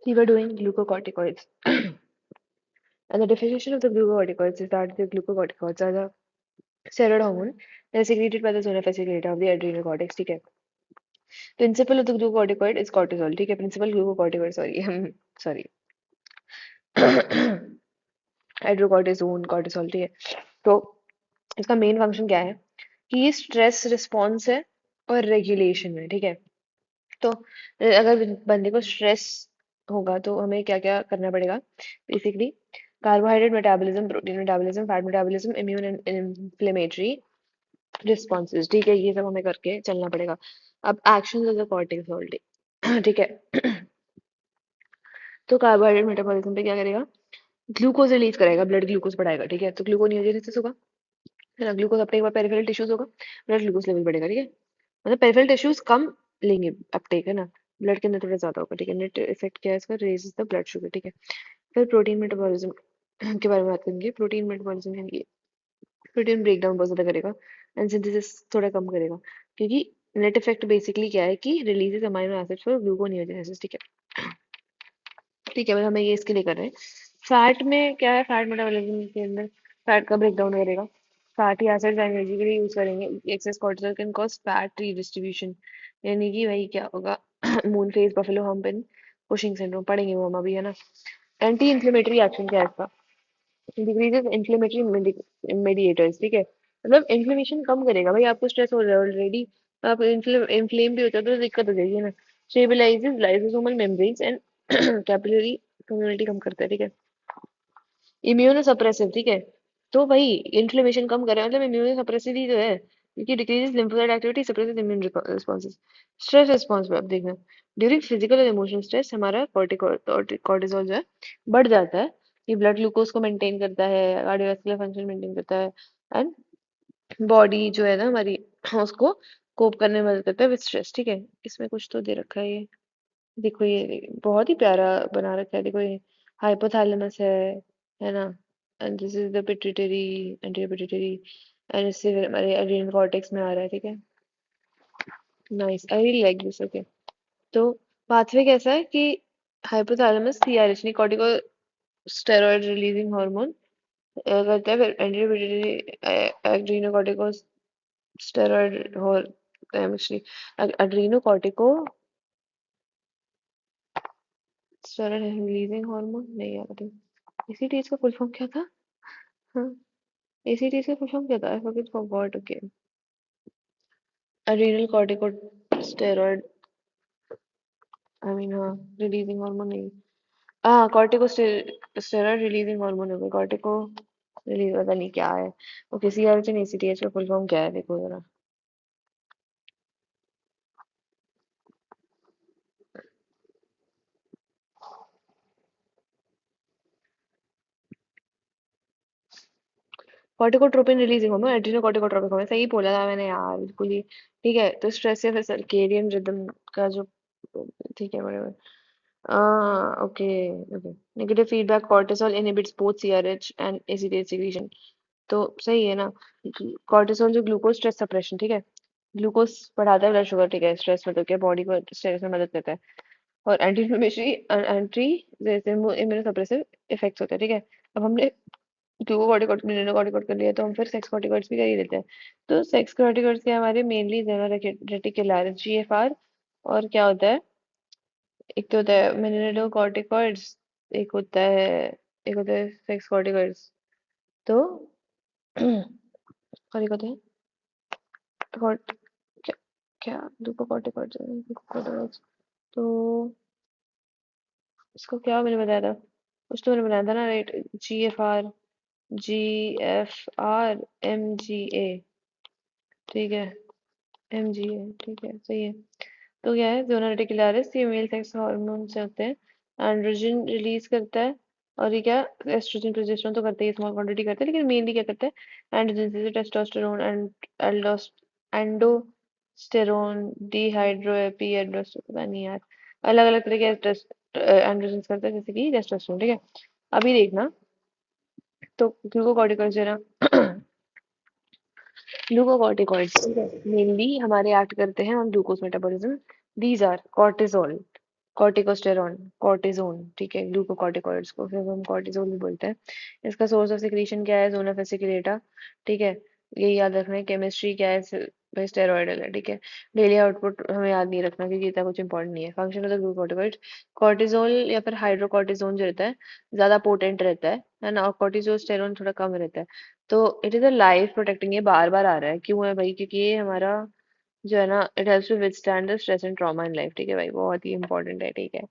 we were doing glucocorticoids. And the definition of the glucocorticoids is that the glucocorticoids are the steroid hormone that is secreted by the zona fasciculata of the adrenal cortex. ठीक है. Principle of the glucocorticoid is cortisol. ठीक है. Principal glucocorticoid, sorry. Sorry. Hydrocortisone cortisol. ठीक है. तो इसका main function क्या है कि ये स्ट्रेस रिस्पॉन्स है और रेगुलेशन है. ठीक है. तो अगर बंदे को स्ट्रेस होगा तो हमें क्या क्या करना पड़ेगा basically. Carbohydrate metabolism, protein metabolism, fat metabolism, immune and inflammatory responses. ठीक है. ये सब हमें करके चलना पड़ेगा. अब एक्शन ऑफ द कॉर्टिसोल. ठीक है. तो कार्बोहाइड्रेट मेटाबॉलिज्म पे क्या करेगा, ग्लूकोज रिलीज करेगा, ब्लड ग्लूकोज बढ़ाएगा. ठीक है. तो ग्लूकोनियोजेनेसिस होगा, है ना. Glucose uptake by peripheral tissues होगा, ब्लड ग्लूकोज लेवल बढ़ेगा. ठीक है. मतलब पेरिफेरल टिश्यूज कम लेंगे अपटेक, है ना. ब्लड के अंदर थोड़ा ज्यादा होगा. ठीक है. नेट इफेक्ट क्या है इसका, रेजेस द ब्लड शुगर. ठीक है. फिर प्रोटीन मेटाबॉलिज्म के बारे में बात करेंगे. प्रोटीन मेटाबॉलिज्म यानी प्रोटीन ब्रेक डाउन बहुत ज्यादा करेगा एंड सिंथेसिस थोड़ा कम करेगा, क्योंकि नेट इफेक्ट बेसिकली क्या है कि releases amino acids for gluconeogenesis. ठीक है. ठीक है. मतलब हमें ये इसके लिए कर रहे हैं. फैट में क्या है, फैट मेटाबॉलिज्म के अंदर फैट का ब्रेक डाउन करेगा. फैटी एसिड्स एनर्जी के लिए यूज करेंगे. Excess cortisol can cause fat redistribution, यानी कि वही क्या होगा moon face, buffalo hump and Cushing syndrome पढ़ेंगे वो हम अभी, है ना. एंटी इन्फ्लेमेटरी एक्शन क्या है इसका, डिक्रीजेस इन्फ्लेमेटरी मेडिएटर्स. ठीक है. मतलब इन्फ्लेमेशन कम करेगा. भाई आपको स्ट्रेस हो रहा है ऑलरेडी, आप इन्फ्लेम भी होता है तो दिक्कत हो जाएगी, है ना. Stabilizes lysosomal membranes and capillary community कम करता है. ठीक है. Immunosuppressive. ठीक है. तो भाई इन्फ्लेमेशन कम करे मतलब इम्यूनो सप्रेसिव ही तो है, क्योंकि decreases lymphocyte activity, suppresses immune responses. Stress response पे अब देखना, ड्यूरिंग फिजिकल और इमोशनल स्ट्रेस हमारा कॉर्टिसोल जो है बढ़ जाता है. ये ब्लड ग्लूकोज को मेंटेन करता है, कार्डियोवास्कुलर फंक्शन मेंटेन करता है एंड बॉडी जो है ना हमारी उसको कोप करने में मदद करता है विद स्ट्रेस. ठीक है. इसमें कुछ तो दे रखा है ये, देखो ये बहुत ही प्यारा बना रखा है. देखो ये हाइपोथैलेमस है ना. And this is the pituitary, anterior pituitary, and इससे फिर हमारे एड्रेनल कॉर्टेक्स में आ रहा है. ठीक है. Nice, I really like this. Okay. तो पाथवे कैसा है कि हाइपोथैलेमस सीआरएच नहीं, कॉर्टिको स्टेरॉइड रिलीजिंग हार्मोन करता है. फिर anterior pituitary Adreno cortico steroid Adreno cortico steroid releasing hormone नहीं याद है. इसी चीज का फुल फॉर्म क्या था. हाँ, ACT का फुल फॉर्म क्या था, I forgot. Okay. Adrenal corticosteroid, I mean हाँ, रिलीजिंग हार्मोन नहीं. हाँ, कॉर्टिकोस्टेरॉइड रिलीजिंग हार्मोन होगा. कॉर्टिको रिलीज पता नहीं क्या है. ओके. CRH एंड ACTH का फुल फॉर्म क्या है देखो जरा. Corticotropin releasing hormone, adrenocorticotropic hormone. सही बोला था मैंने यार, बिल्कुल ही. ठीक है. तो स्ट्रेस या फिर सर्केडियन रिदम का जो, ठीक है बराबर. Okay. Okay. Negative feedback, cortisol inhibits both CRH and ACTH secretion. तो सही है ना. कॉर्टिसोल जो ग्लूकोज स्ट्रेस सप्रेशन. ठीक है. ग्लूकोज बढ़ाता है ब्लड शुगर. ठीक है. स्ट्रेस में तो क्या बॉडी को स्ट्रेस में मदद करता है. और एंटी इन्फ्लेमेटरी, एंटी जैसे इम्यूनो सप्रेसिव इफेक्ट्स होते हैं. ठीक है. अब हमने ग्लूकोकॉर्टिकॉइड मिनरलोकॉर्टिकॉइड कर लिया, तो हम फिर सेक्स कॉर्टिकॉइड्स भी कर ही लेते हैं. तो सेक्स कॉर्टिकॉइड्स के हमारे मेनली रेटिकुलर GFR, और क्या होता है, एक तो होता है मिनरलोकॉर्टिकॉइड्स, एक होता है एक होता है सेक्स कॉर्टिकॉइड्स. तो और एक होता है कॉर्ट क्या क्या ग्लूकोकॉर्टिकॉइड्स. तो इसको क्या मैंने बताया था, कुछ तो मैंने बताया था ना, राइट. GFR, ठीक है. MGA, ठीक है. सही है. तो क्या है, जोना रेटिकुलरिस, ये मेल सेक्स हार्मोन से होते हैं. एंड्रोजन रिलीज करता है. और ये क्या, एस्ट्रोजन प्रोजेस्टेरोन तो करते ही, स्मॉल क्वांटिटी करते हैं, लेकिन मेनली क्या करते हैं, एंड्रोजन से टेस्टोस्टेरोन एंड एंडोस्टेरोन, डिहाइड्रोएपी एड्रोस्टेरोन, पता नहीं यार, अलग अलग तरह के एंड्रोजन करते हैं, जैसे कि टेस्टोस्टेरोन. ठीक है. अभी देखना, तो ग्लूकोकॉर्टिकॉइड्स जो है ना, ग्लूकोकॉर्टिकॉइड्स मेनली हमारे एक्ट करते हैं on glucose metabolism. These are cortisol. Corticosterone, cortisone, ठीक है, ग्लूकोकॉर्टिकॉइड्स को फिर हम कॉर्टिजोन भी बोलते हैं। इसका सोर्स ऑफ सिक्रीशन क्या है? जोना फेसिकुलेटा, ठीक है। ये याद रखना है। केमिस्ट्री क्या है? भाई स्टेरॉइडल है, ठीक है। डेली आउटपुट हमें याद नहीं रखना क्योंकि इतना कुछ इंपॉर्टेंट नहीं है। Function of the glucocorticoids, cortisol या फिर हाइड्रोकॉर्टिजोन जो रहता है ज्यादा पोटेंट रहता है ना, और कॉर्टिजोस्टेरोन थोड़ा कम रहता है। तो it is a life protecting, ये बार बार आ रहा है, क्यों है भाई? क्योंकि ये हमारा जो है ना, it helps to withstand the stress and trauma in life, ठीक है भाई, बहुत ही इंपॉर्टेंट है, ठीक है।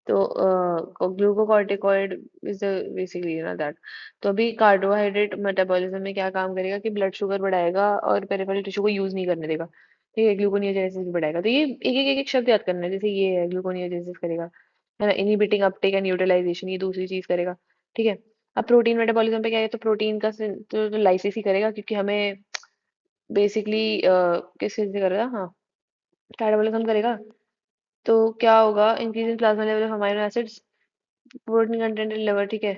तो ग्लूकोकॉर्टिकॉइड इज बेसिकली ना दैट। तो अभी कार्बोहाइड्रेट मेटाबॉलिज्म में क्या काम करेगा कि ब्लड शुगर बढ़ाएगा और पेरिफेरल टिश्यू को यूज नहीं करने देगा, ठीक है। ग्लूकोनियोजेनेसिस भी बढ़ाएगा। तो ये एक एक शब्द याद करना है, जैसे ये है ग्लूकोनियोजेनेसिस करेगा, है ना। इनहिबिटिंग अपटेक एंड यूटिलाइजेशन, ये दूसरी चीज करेगा, ठीक है। अब प्रोटीन मेटाबॉलिज्म पे क्या है? तो प्रोटीन का तो लाइसिस ही करेगा, क्योंकि हमें बेसिकली किस चीज से करेगा? हाँ, मेटाबॉलिज्म करेगा। तो क्या होगा? Increase in plasma level of amino acids, protein content in liver, ठीक है।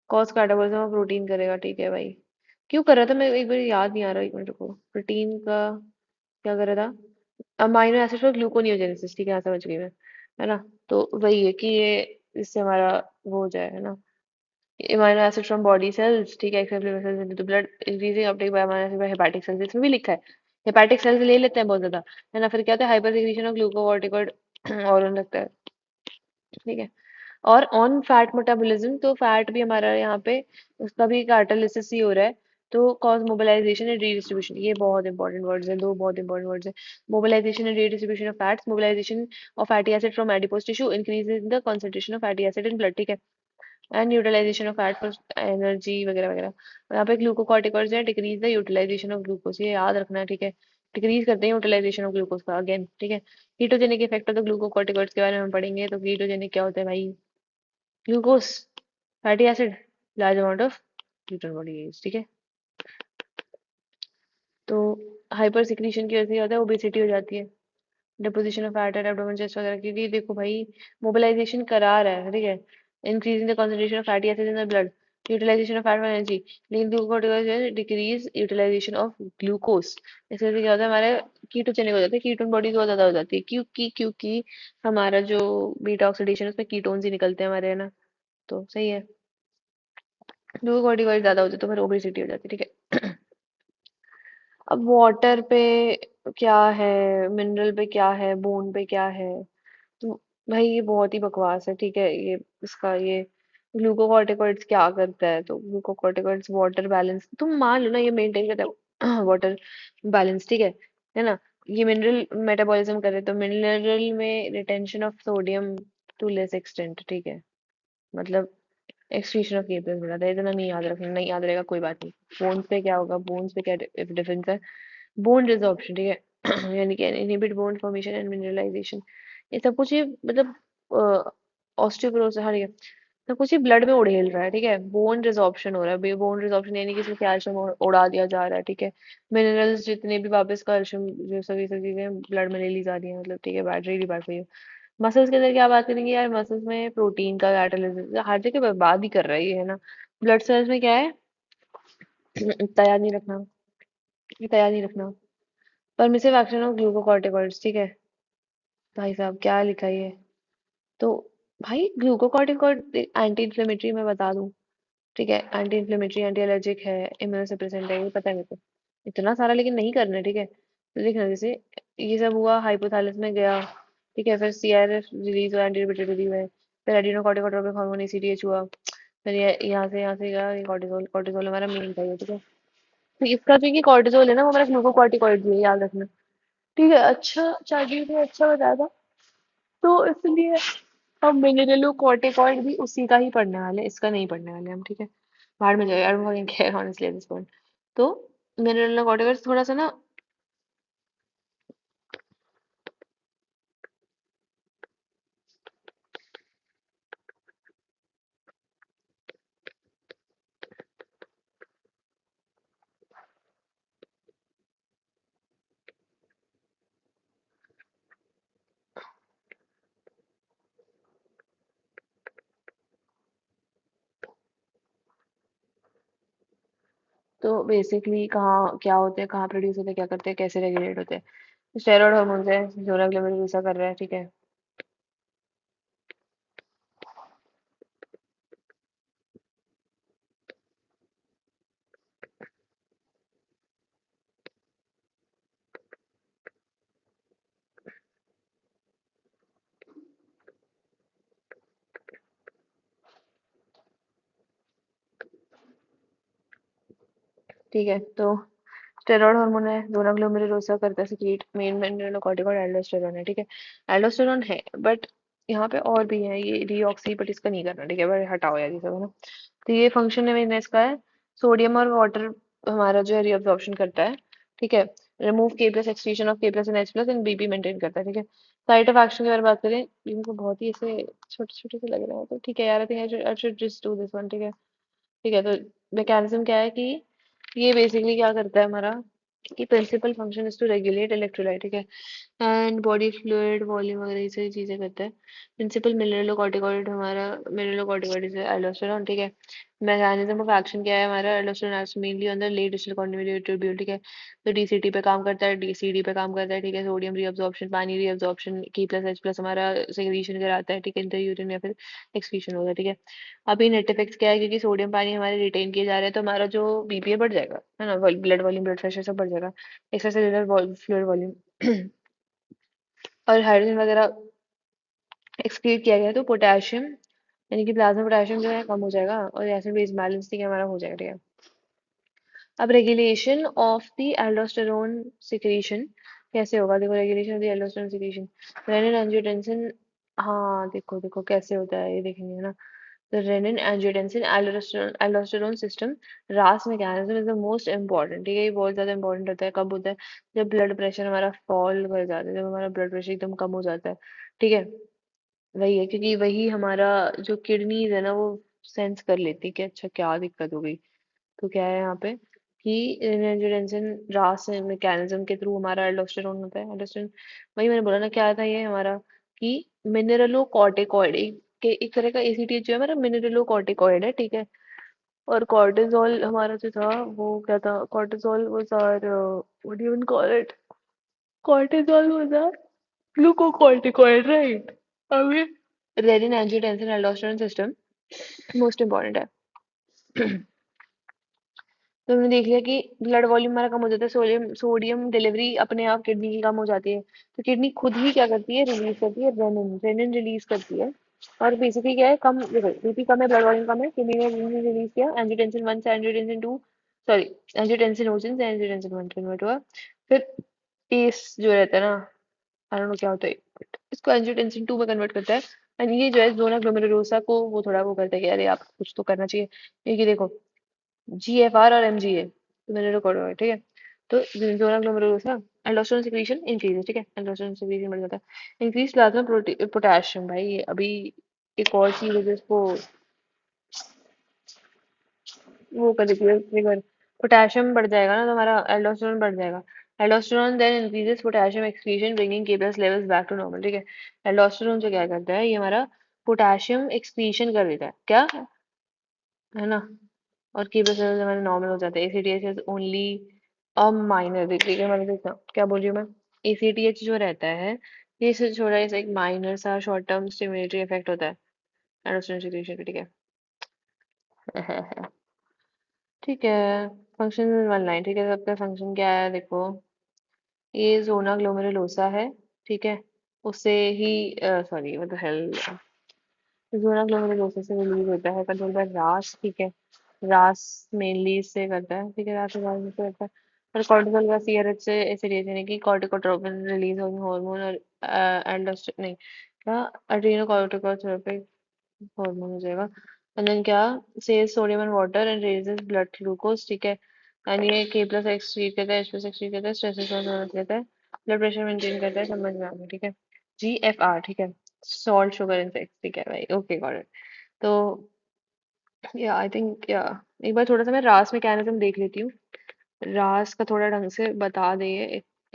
कॉज कैटाबॉलिज्म ऑफ प्रोटीन करेगा, ठीक है भाई। क्यों कर रहा था मैं एक बार, याद नहीं आ रहा, एक मिनट को। प्रोटीन का क्या कर रहा था? अमाइनो एसिड और ग्लूकोनियोजेनेसिस, ठीक है, हाँ, समझ गई मैं, है ना। तो वही है कि ये इससे हमारा वो हो जाए, है ना। Amino acid from body cells, ठीक है, except liver cells into blood, increasing uptake by amino acid by hepatic cells, इसमें भी लिखा है। हेपाटिक सेल्स ले लेते हैं बहुत ज्यादा, है ना। फिर क्या होता है? हाइपर सिक्रीशन ऑफ ग्लूकोकॉर्टिकॉइड और होने लगता है, ठीक है। और ऑन फैट मेटाबॉलिज्म, तो फैट भी हमारा यहाँ पे उसका भी कार्टेलिसिस ही हो रहा है। तो कॉज मोबिलाइजेशन एंड रीडिस्ट्रीब्यूशन, ये बहुत इंपॉर्टेंट वर्ड्स हैं, दो बहुत इंपॉर्टेंट वर्ड्स हैं। Mobilisation and redistribution of fats, mobilisation of fatty acid from adipose tissue, increase in the concentration of fatty acid in blood, ठीक है। And utilisation of fat for energy वगैरह वगैरह। और यहाँ पे ग्लूकोकॉर्टिकॉइड्स है, decrease the utilisation of glucose, ये याद रखना है, ठीक है। डिक्रीज करते हैं यूटिलाइजेशन ऑफ ग्लूकोज का, अगेन, ठीक है। Ketogenic effect of the glucocorticoids के बारे में हम पढ़ेंगे। तो कीटोजेनिक क्या होता है भाई? Glucose, fatty acid, large amount of ketone body, ठीक है। तो हाइपर सिक्रीशन की वजह से क्या होता है? ओबेसिटी हो जाती है, deposition of fat at abdomen chest वगैरह, क्योंकि देखो भाई, मोबिलाइजेशन करा रहा है, ठीक है। Increasing the concentration of fatty acid in the blood, utilization of fat for energy. लेकिन glucocorticoids decrease utilization of glucose, इससे क्या होता है? हमारे कीटोजेनिक हो जाते हैं, कीटोन बॉडीज बहुत ज्यादा हो जाती है, क्योंकि हमारा जो बीटा ऑक्सीडेशन है उसमें कीटोन्स ही निकलते हैं हमारे, है ना। तो सही है। ग्लूकोकॉर्टिकॉइड ज्यादा होते हैं तो फिर ओबेसिटी हो जाती है, ठीक है। अब वाटर पे क्या है, मिनरल पे क्या है, बोन पे क्या है? तो भाई ये बहुत ही बकवास है, ठीक है। ये इसका ये ग्लूकोकॉर्टिकॉइड्स क्या करता है? तो ग्लूकोकॉर्टिकॉइड्स वाटर बैलेंस, तुम मान लो ना, ये मेंटेन करता है वाटर बैलेंस, ठीक है ना। ये मिनरल मेटाबॉलिज्म करे तो मिनरल में retention of sodium to less extent, ठीक है। मतलब एक्सक्रीशन ऑफ केबल्स मिला था, इतना नहीं याद रखना, नहीं याद रहेगा कोई बात नहीं। बोन्स पे क्या होगा? बोन्स पे क्या डिफरेंस है? बोन रिजॉर्प्शन, ठीक है। यानी कि inhibit bone formation and mineralisation, ये सब कुछ, ये मतलब ऑस्टियोपोरोसिस, हाँ, ठीक है। सब कुछ ही ब्लड में उड़ेल रहा है, ठीक है। बोन रिजॉर्प्शन हो रहा है, बोन रिजॉर्प्शन यानी कि इसमें कैल्शियम उड़ा दिया जा रहा है, ठीक है। मिनरल्स जितने भी वापस कैल्शियम जो सभी सब चीजें ब्लड में ले ली जा रही है, मतलब, ठीक है, बैटरी बात रही है। मसल्स के अंदर क्या बात करेंगे यार? मसल्स में प्रोटीन का कैटालिसिस हर जगह बर्बाद ही कर रहा है ये, है ना। ब्लड सेल्स में क्या है? तैयार नहीं रखना, ये तैयार नहीं रखना। परमिसिव एक्शन ऑफ ग्लूकोकॉर्टिकॉइड्स, ठीक है। भाई साहब क्या लिखा है ये? तो भाई ग्लूकोकॉर्टिकॉइड एंटी इन्फ्लेमेटरी, मैं बता दूं, ठीक है। एंटी इन्फ्लेमेटरी, एंटी एलर्जिक है, इम्यूनोसप्रेसेंट है, ये पता है मेरे को। इतना सारा लेकिन नहीं करना है, ठीक है। तो देखना, जैसे ये सब हुआ, हाइपोथैलेमस में गया, ठीक है। फिर सीआरएफ रिलीज हुआ, एंटी पिट्यूटरी में। फिर एडिनोकॉर्टिकोट्रोपिक हार्मोन एसीटीएच हुआ। फिर ये यहाँ से गया, ये कॉर्टिसोल, कॉर्टिसोल हमारा मेन था ये, ठीक है। तो इसका जो ये कॉर्टिसोल है ना, वो हमारा ग्लूकोकॉर्टिकॉइड भी है, याद रखना, ठीक है। अच्छा, चार्जिंग ने अच्छा बताया था, तो इसलिए हम मिनरलो कॉर्टिकॉइड भी उसी का ही पढ़ने वाले हैं, इसका नहीं पढ़ने वाले हम, ठीक है। बाहर में जाए, I don't care honestly at this point. तो मिनरलो कॉर्टिकॉइड थोड़ा सा ना, तो बेसिकली कहाँ क्या होते हैं, कहाँ प्रोड्यूस होते हैं, क्या करते हैं, कैसे रेगुलेट होते हैं? स्टेरॉयड हार्मोन है, जो रेगुलेटरी कर रहा है, ठीक है। ठीक है। तो स्टेरॉयड हार्मोन है, जोना ग्लोमेरुलोसा करता है सिक्रीट, मेन मेनोकॉर्टिकॉइड एल्डोस्टेरोन है, ठीक है। एल्डोस्टेरोन है, बट यहाँ पे और भी है, ये डीऑक्सी, बट इसका नहीं करना, ठीक है, बट हटाओ यार ये सब, है ना। तो ये फंक्शन है इसका है, सोडियम और वाटर हमारा जो है रीअब्जॉर्प्शन करता है, ठीक है। रिमूव के प्लस, एक्सक्रीशन ऑफ के plus and H plus and BP maintain करता है, ठीक है। साइट ऑफ एक्शन के बारे में बात करें, ये मेरे को बहुत ही ऐसे छोटे छोटे से लग रहे हैं, तो ठीक है यार, I think I should just do this one, ठीक है। ठीक है, तो मैकेनिज्म क्या है कि ये बेसिकली क्या करता है हमारा, कि principal function is to regulate electrolyte, ठीक है, एंड बॉडी फ्लूइड वॉल्यूम वगैरह ये सारी चीजें करता है। प्रिंसिपल मिनरलोकॉर्टिकॉइड हमारा, मिनरलोकॉर्टिकॉइड इज एल्डोस्टेरॉन, ठीक है। मैकेनिज्म ऑफ एक्शन क्या है हमारा, aldosterone acts mainly on the late distal convoluted tubule, ठीक है। तो डीसीटी पे काम करता है, डीसीडी पे काम करता है, ठीक है। सोडियम रीअब्जॉर्प्शन, पानी रीअब्जॉर्प्शन, की प्लस एच प्लस हमारा सेक्रीशन कराता है, ठीक है, इंटर यूरिन या फिर एक्सक्रीशन होगा, ठीक है। अभी नेट इफेक्ट्स क्या है, क्योंकि सोडियम पानी हमारे रिटेन किए जा रहे हैं, तो हमारा जो बीपीए बढ़ जाएगा, है ना, ब्लड वॉल्यूम, ब्लड प्रेशर सब बढ़ जाएगा, एक्स्ट्रा सेलुलर फ्लूइड वॉल्यूम और हाइड्रोजन वगैरह एक्सक्रीट किया गया, तो पोटेशियम यानी कि प्लाज्मा पोटेशियम जो है कम हो जाएगा, और एसिड बेस बैलेंस ठीक है हमारा हो जाएगा, ठीक है। अब regulation of the aldosterone secretion कैसे होगा, देखो, regulation of the aldosterone secretion, renin angiotensin, हाँ देखो देखो कैसे होता है ये देखेंगे, है ना। The renin-angiotensin aldosterone system RAS mechanism is the most important, ठीक है, ये बहुत ज्यादा इंपॉर्टेंट होता है, कब होता है, जब ब्लड प्रेशर हमारा फॉल कर जाता है, जब हमारा ब्लड प्रेशर एकदम कम हो जाता है, ठीक है। वही है, क्योंकि वही हमारा जो किडनीज है ना, वो सेंस कर लेती है कि अच्छा क्या दिक्कत हो गई। तो क्या है यहाँ पे कि एंजियोटेंसिन रास मैकेनिज्म के थ्रू हमारा एल्डोस्टेरोन होता है, एल्डोस्टेरोन, वही मैंने बोला ना, क्या था ये हमारा, कि मिनरलोकॉर्टिकॉइड, एक तरह का एसीटीएच जो है हमारा मिनरलोकॉर्टिकॉइड है, ठीक है। और कॉर्टिजोल हमारा जो था वो क्या था, cortisol was our, what do you call it, cortisol was our glucocorticoid, right. अभी renin angiotensin aldosterone system most important है। तो हमने देख लिया कि ब्लड वॉल्यूम हमारा कम हो जाता है, सोडियम सोडियम डिलीवरी अपने आप किडनी की कम हो जाती है, तो किडनी खुद ही क्या करती है, रिलीज करती है रेनिन, रेनिन रिलीज करती है। और बेसिकली क्या है, कम बीपी कम है, ब्लड वॉल्यूम कम है, किडनी ने रेनिन रिलीज किया, एंजियोटेंसिन 1 से एंजियोटेंसिन 2, सॉरी, एंजियोटेंसिन से एंजियोटेंसिन 1 कन्वर्ट हुआ। फिर एस जो रहता है ना, आई डोंट नो क्या होता है, इसको एंजियोटेंसिन 2 में कन्वर्ट करता है। एंड ये जो है जोना ग्लोमेरुलोसा को वो थोड़ा वो करता है कि अरे आप कुछ तो करना चाहिए, क्योंकि देखो जीएफआर और एमजीए तो मैंने रिकॉर्ड हुआ है, ठीक है। तो zona glomerulosa, aldosterone secretion increase, ठीक है, एल्डोस्टेरोन सिक्रीशन बढ़ जाता है, इंक्रीज प्लाज्मा पोटेशियम, भाई अभी एक और चीज है जिसको वो कर देती है ट्रिगर, पोटेशियम बढ़ जाएगा ना, तो हमारा एल्डोस्टेरोन बढ़ जाएगा। Aldosterone then increases potassium excretion bringing K plus levels back to normal, ठीक है। एल्डोस्टेरोन जो क्या करता है, ये हमारा पोटेशियम एक्सक्रीशन कर देता है, क्या, है ना, और की प्लस लेवल हमारे नॉर्मल हो जाते हैं। ACTH is only a minor, देखिए मैंने देखा क्या बोल रही हूँ मैं, एसीटीएच जो रहता है ये सिर्फ छोटा सा एक माइनर सा शॉर्ट टर्म स्टिमुलेटरी इफेक्ट होता है एंडोस्टेरोन सिक्रीशन पे, ठीक है। ठीक है, फंक्शन वन लाइन, ठीक है, सबका फंक्शन क्या है देखो, ये जोना ग्लोमेरुलोसा है, ठीक है, उससे ही, sorry what the hell, zona glomerulosa से रिलीज होता है कंट्रोल बाय रास, ठीक है। रास मेनली इससे करता है, ठीक है, रास से करता है। और कॉर्टिसोल का सीआरएच से ऐसे यानी कि कॉर्टिकोट्रोपिन रिलीज हार्मोन, और एंडोस्ट नहीं, क्या, एड्रीनोकॉर्टिकोट्रोपिक हार्मोन हो जाएगा। एंड देन क्या, save sodium and water and raises blood glucose, ठीक है। एंड ये के प्लस एक्स ट्रीट करता है, एच प्लस एक्स ट्रीट करता है, स्ट्रेस रिस्पॉन्स करता है, ब्लड प्रेशर मेंटेन करता है, समझ में आ गया, ठीक है। जीएफआर, ठीक है, सॉल्ट शुगर इन सेक्स, ठीक है भाई, ओके गॉट इट। तो या आई थिंक या एक बार थोड़ा सा मैं रास मैकेनिज्म देख लेती हूँ, रास का थोड़ा ढंग से बता दे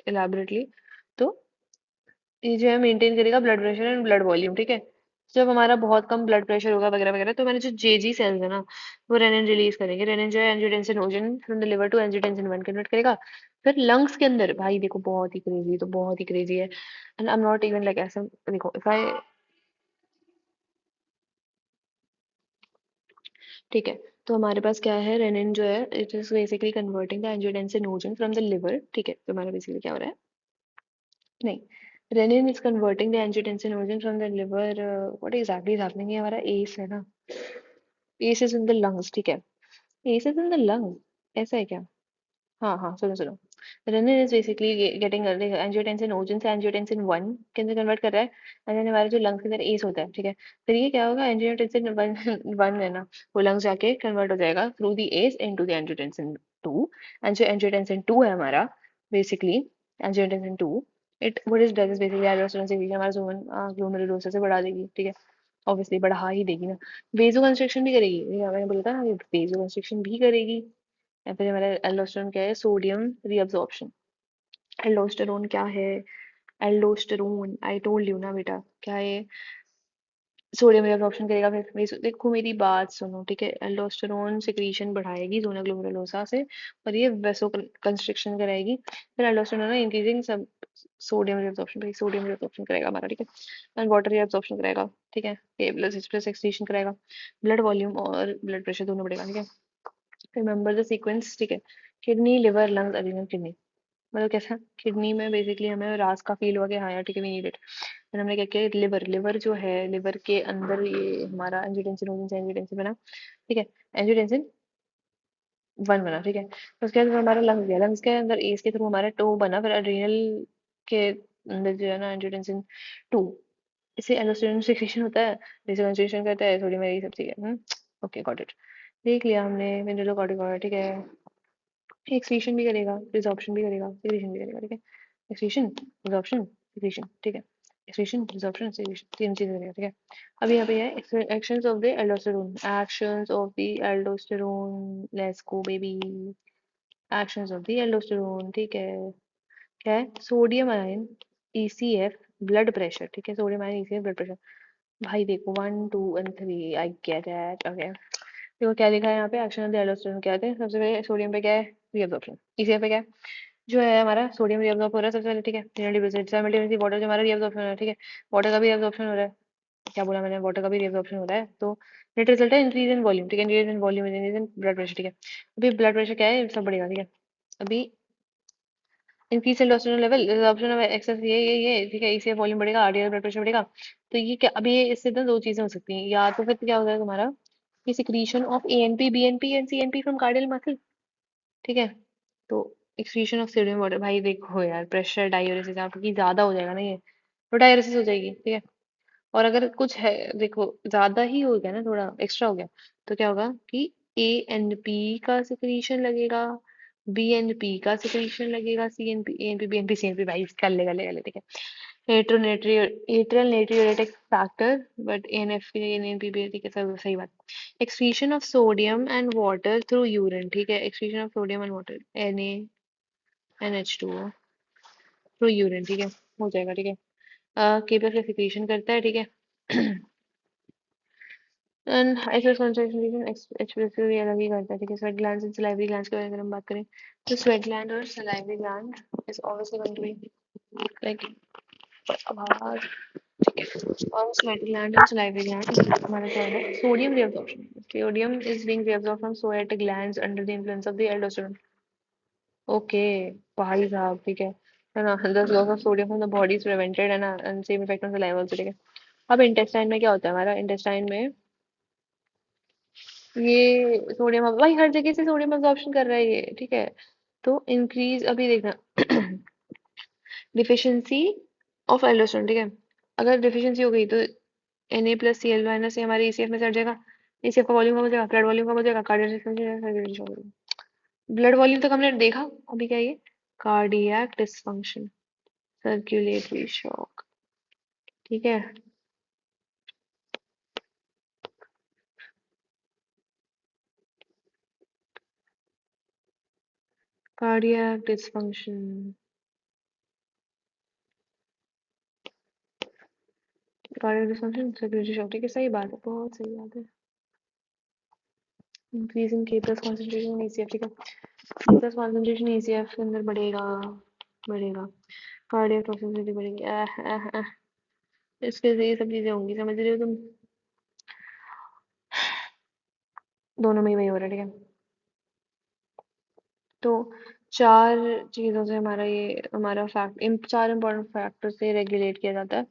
इलेबोरेटली। तो ये जो है मेंटेन करेगा blood pressure and blood volume, ठीक है। जब हमारा बहुत कम ब्लड प्रेशर होगा वगैरह वगैरह, तो मैंने जो जेजी सेल्स है ना, वो रेनिन रिलीज करेंगे, रेनिन जो है angiotensinogen from the liver to angiotensin 1 convert करेगा। फिर लंग्स के अंदर, भाई देखो बहुत ही क्रेजी, तो बहुत ही क्रेजी है, and I am not even like ऐसा, देखो इफ आई, ठीक है। तो हमारे पास क्या है, रेनिन जो है it is basically converting the angiotensinogen from the liver, ठीक है, तो हमारा बेसिकली क्या हो रहा है, नहीं, renin is converting the angiotensin from the liver, what exactly is happening, ये हमारा ACE है ना, ACE is in the lungs, ठीक है, ACE is in the lung, ऐसा है क्या, हाँ हाँ, सुनो सुनो। Renin is basically getting angiotensinogen से एंजियोटेंसिन 1 के अंदर कन्वर्ट कर रहा है, एंड देन हमारे जो लंग्स के अंदर एस होता है, ठीक है। फिर ये क्या होगा, एंजियोटेंसिन 1 1 है ना, वो लंग्स जाके कन्वर्ट हो जाएगा through the S into the angiotensin 2। And जो एंजियोटेंसिन 2 है हमारा, basically angiotensin 2, it what is does is basically aldosterone secretion हमारा जोन ग्लोमेरुलोसा से बढ़ा देगी, ठीक है। ऑब्वियसली बढ़ा ही देगी ना। वेजो कंस्ट्रिक्शन भी करेगी, ये मैंने बोला था ना, वेजो कंस्ट्रिक्शन भी करेगी। या फिर हमारा एल्डोस्टेरोन क्या है, सोडियम रीअब्जॉर्प्शन। एल्डोस्टेरोन क्या है, एल्डोस्टेरोन आई टोल्ड यू ना बेटा, क्या है, सोडियम रीअब्जॉर्प्शन करेगा। फिर देखो मेरी बात सुनो, ठीक है। एल्डोस्टेरोन सिक्रीशन बढ़ाएगी जोना ग्लोमेरुलोसा से, और ये वेसो कंस्ट्रिक्शन कराएगी। फिर एल्डोस्टेरोन ना इंक्रीजिंग सब सोडियम रीअब्जॉर्प्शन, सोडियम रीअब्जॉर्प्शन करेगा हमारा, ठीक है। एंड वाटर रीअब्जॉर्प्शन करेगा, ठीक है। ए प्लस एच प्लस एक्सक्रीशन करेगा। ब्लड वॉल्यूम और ब्लड प्रेशर दोनों बढ़ेगा, ठीक है। रिमेंबर द सीक्वेंस, ठीक है। Kidney, liver, lungs, adrenal, kidney. मतलब कैसा, किडनी में बेसिकली हमें रास का फील हुआ कि हाँ यार ठीक है, वी नीड इट। फिर हमने क्या किया, लिवर, लिवर जो है, लिवर के अंदर ये हमारा एंजियोटेंसिन एंजियोटेंसिन बना, ठीक है। एंजियोटेंसिन 1 बना, ठीक है। तो उसके बाद हमारा लंग्स गया, लंग्स के अंदर एस के थ्रू हमारा टो बना, फिर एड्रीनल के अंदर जो है ना एंजियोटेंसिन 2, इससे एल्डोस्टेरोन सिक्रीशन होता है, डिसोसिएशन करता है, सोडियम ये सब चीजें। Okay got it. देख लिया हमने मिनरलोकॉर्टिकॉइड, ठीक है। एक्सक्रीशन भी करेगा, रिजॉर्प्शन भी करेगा, सिक्रीशन भी करेगा, ठीक है। एक्सक्रीशन, रिजॉर्प्शन, सिक्रीशन, ठीक है। एक्सक्रीशन, रिजॉर्प्शन, सिक्रीशन, तीन चीजें करेगा, ठीक है। अब यहाँ पे है actions of the aldosterone, actions of the aldosterone, let's go baby. Actions of the aldosterone, ठीक है। क्या है, sodium ion, ECF, blood pressure, ठीक है। Sodium ion, ECF, blood pressure. भाई देखो 1 2 and 3 I get it, okay. देखो क्या लिखा है यहाँ पे, एक्शन ऑफ द एल्डोस्टेरोन क्या होते हैं। सबसे पहले सोडियम पे क्या है, रीअब्जॉर्प्शन। ईसीएफ पे क्या है, जो है हमारा सोडियम रीअब्जॉर्ब हो रहा है सबसे पहले, ठीक है। साइमल्टेनियसली वाटर जो हमारा रीअब्जॉर्प्शन हो रहा है, ठीक है। वाटर का भी रीअब्जॉर्प्शन हो रहा है, क्या बोला मैंने, वाटर का भी रीअब्जॉर्प्शन हो रहा है। तो नेट रिजल्ट है इंक्रीज इन वॉल्यूम, ठीक है। Increase in volume, increase in blood pressure, ठीक है। अभी ब्लड प्रेशर क्या है, सब बढ़ेगा, ठीक है। अभी increase testosterone level, option of excess, ये ठीक है। इससे वॉल्यूम बढ़ेगा, आरडीएल ब्लड प्रेशर बढ़ेगा। तो ये क्या, अभी ये इससे ना दो चीजें हो सकती हैं, या तो फिर क्या होगा तुम्हारा, कि secretion of ANP BNP and CNP from cardial muscle, ठीक है। तो एक्सक्रीशन ऑफ सोडियम वाटर, भाई देखो यार, प्रेशर डायूरेसिस आपकी ज्यादा हो जाएगा ना ये, तो डायूरेसिस हो जाएगी, ठीक है। और अगर कुछ है, देखो ज्यादा ही हो गया ना, थोड़ा एक्स्ट्रा हो गया, तो क्या होगा कि ए एन पी का सिक्रीशन लगेगा, बी एन पी का सिक्रीशन लगेगा, C N P, A N P, B N P, C N P, भाई कर लेगा लेगा ले, ठीक है। Atrial natriuretic factor, but N F P, N N P भी, ठीक है, सब सही बात। Excretion of sodium and water through urine, ठीक है। Excretion of sodium and water, N A N H to through urine, ठीक है, हो जाएगा, ठीक है। के प्लस का सिक्रीशन करता है, ठीक है। एंड एक्सेस कंसंट्रेशन एक्सप्रेसिव अलग ही करता है, ठीक है। Sweat glands and salivary glands के बारे में अगर हम बात करें, तो स्वेट ग्लैंड और salivary gland is obviously going to be like आवाज, ठीक है। और स्वेट ग्लैंड और सलाइवरी ग्लैंड हमारा क्या है, sodium reabsorption, sodium is being reabsorb from sweat glands under the influence of the aldosterone, okay भाई साहब, ठीक है ना। Thus loss of sodium from the body is prevented है ना, and same effect on saliva also, ठीक है। अब इंटेस्टाइन में क्या होता है हमारा, इंटेस्टाइन में ये सोडियम भाई हर जगह से सोडियम अब्जॉर्प्शन कर रहा है ये, ठीक है। तो इंक्रीज, अभी देखना, डिफिशियंसी ऑफ एल्डोस्टेरोन, ठीक है। अगर डिफिशियंसी हो गई तो Na plus C L minus से हमारे ईसीएफ में चढ़ जाएगा, ईसीएफ का वॉल्यूम कम हो जाएगा, ब्लड वॉल्यूम कम हो जाएगा, कार्डियक, ब्लड वॉल्यूम तक हमने देखा। अभी क्या है ये, कार्डियक डिसफंक्शन, सर्कुलेटरी शॉक, ठीक है। Cardiac dysfunction, cardiac dysfunction, circulatory shock, ठीक है, सही बात है, बहुत सही बात है। इंक्रीज इन के प्लस कॉन्सेंट्रेशन ईसीएफ, ठीक है। के प्लस कॉन्सेंट्रेशन ईसीएफ के अंदर बढ़ेगा, बढ़ेगा। कार्डियक टॉक्सिसिटी बढ़ेगी, इसके से ये सब चीजें होंगी, समझ रहे हो तुम। दोनों में ही वही हो रहा है, ठीक है। तो चार चीजों से हमारा ये, हमारा फैक्ट, इन चार इंपॉर्टेंट फैक्टर से रेगुलेट किया जाता है।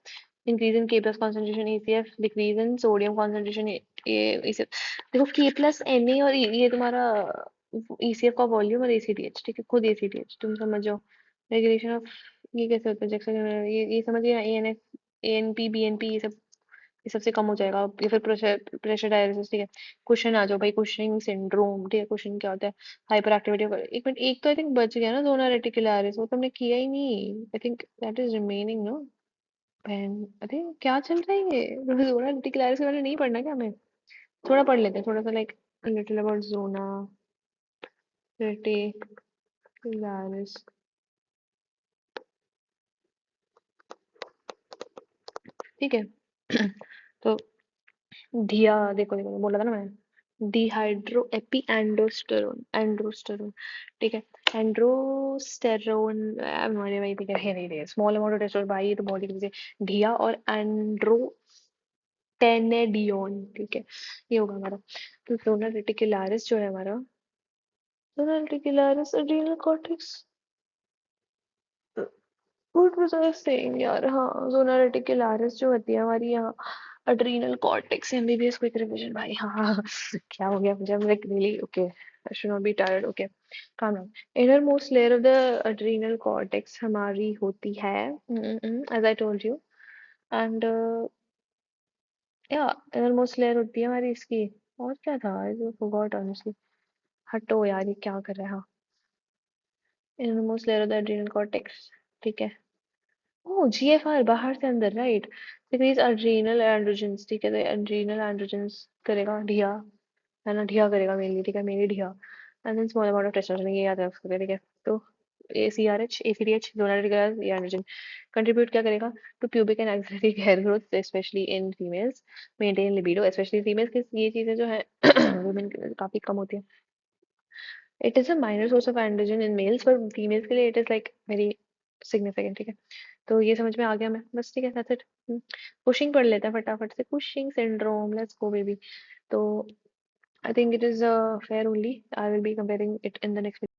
इंक्रीज इन के plus concentration ECF, decrease in sodium concentration ये ईसीएफ। देखो के प्लस एन और ये तुम्हारा ईसीएफ का वॉल्यूम और एसीटीएच, ठीक है, खुद एसीटीएच तुम समझ जाओ। रेगुलेशन ऑफ, ये कैसे होता है, जैक्सन, ये समझिए, एएनएफ, एएनपी, बीएनपी, ये सबसे कम हो जाएगा, या फिर प्रेशर प्रेशर डायलिसिस, ठीक है। क्वेश्चन आ जाओ भाई, कुशिंग सिंड्रोम, ठीक है, क्वेश्चन क्या होता है, हाइपर एक्टिविटी। एक मिनट, एक तो आई थिंक बच गया ना, जोना रेटिकुलरिस, वो तुमने किया ही नहीं, I think that is remaining, no. बहन, अरे क्या चल रहा है ये, जोना रेटिकुलरिस के बारे में नहीं पढ़ना क्या हमें? थोड़ा पढ़ लेते हैं, थोड़ा सा, like little about zona reticularis, ठीक है। तो धिया, देखो देखो बोला था ना मैंने, डिहाइड्रो एपी एंडोस्टेरोन, एंड्रोस्टेरोन, ठीक है। एंड्रोस्टेरोन, हमारे भाई पे कह नहीं रहे, स्मॉल अमाउंट ऑफ टेस्टोस्टेरोन भाई, ये तो बॉडी के पीछे, धिया और एंड्रोटेनेडियोन, ठीक है, ये होगा हमारा। तो जोनल रेटिकुलरिस जो है हमारा, zonal reticularis adrenal cortex, good process same यार, हाँ, जोनल रेटिकुलरिस जो होती है हमारी यहाँ, adrenal cortex, MBBS quick revision भाई, हाँ हाँ हाँ। क्या हो गया मुझे, like really okay, I should not be tired, okay, calm down. Innermost layer of the adrenal cortex हमारी होती है, as I told you, and या इनर मोस्ट लेयर होती है हमारी इसकी, और क्या था, आई फॉरगॉट ऑनेस्टली, हटो यार, ये क्या कर रहा है, हाँ, inner most layer of the adrenal cortex, ठीक है। ओह, जीएफआर बाहर से अंदर, राइट, डिक्रीज adrenal androgens, ठीक है, तो adrenal androgens करेगा ढिया, है ना, ढिया करेगा मेनली, ठीक है, मेनली ढिया, and then small amount of testosterone, ये याद रख सकते हैं, ठीक है। तो ACRH, ACDH, zonal androgen contribute क्या करेगा to pubic and axillary hair growth, specially in females, maintain libido, specially females की ये चीजें जो है वुमेन काफी कम होती है। It is a minor source of androgen in males, पर फीमेल्स के लिए it is like very significant, ठीक है। तो ये समझ में आ गया मैं, बस, ठीक है, दैट्स इट। कुशिंग पढ़ लेते हैं फटाफट से, Cushing syndrome, let's go baby. तो I think it is fair only. I will be comparing it in the next video.